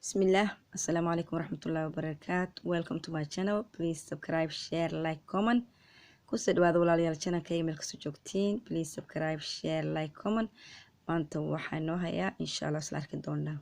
Bismillah. Assalamu alaikum warahmatullahi wabarakatuh. Welcome to my channel. Please subscribe, share, like, comment. Kusoo dhawaada walaalayaal channelkayga meel kastoo joogtiin. Please subscribe, share, like, comment. Maanta waxaa noo hayaa insha Allah isla arki doonaa.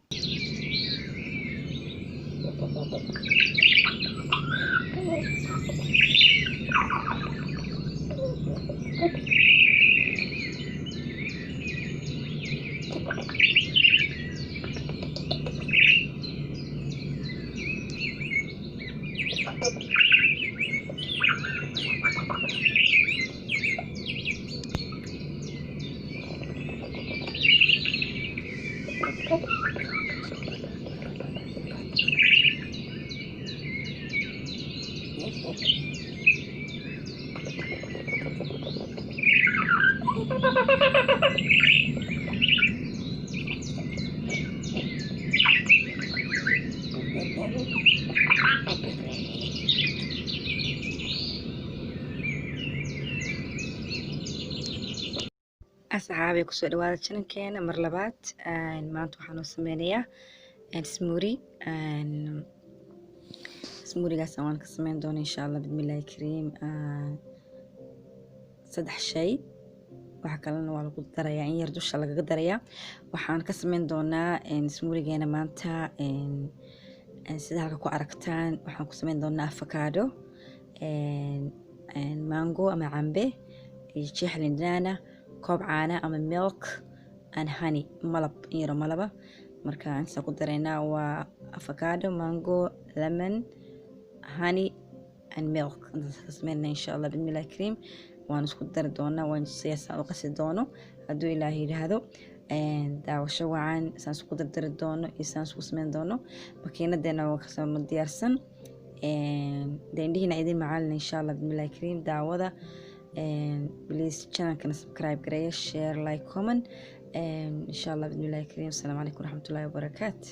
asxaabi kusoo dhawaada channelkeena mar labaad. maanta waxaan u sameynayaa smoorigaas waan ka sameyn doonaa insha Allah bismillahi kariim. saddex shay waxa kalena waa lagu darayaa, in yar dusha lagaga darayaa. waxaan ka sameyn doonaa smoorigeena maanta sida halka ku aragtaan. waxaan ku sameyn doonaa avocado, mango ama cambe, iyo jeex lindana, koob caana ama milk and honey, malab iyo malaba. marka inta ku dareynaa waa avocado, mango, lemon, honey and milk. inta sameynaa insha Allah bismillahi kariim. waan isku dari doonaa, waan siyaasad u qasi doono hadduu ilaahay yiraahdo. daawasho wacan saan isku dardari doono iyo saan isku sameyn doono. makiinadeena waa ka soo diyaarsan. deendihina idin macalin insha Allah bismillahi kariim. daawada please channelkana subscribe gareeya, share, like, comment. insha Allah bismillahi kariim. Assalamu alaikum warahmatullahi wabarakatuh.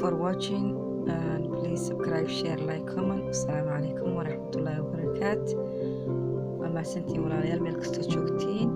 for watching and please subscribe share like comment. Assalaamu calaykum waraxmatullaahi wabarakaatu. waa mahadsantiin walaalayaal meel kastoo joogtiin.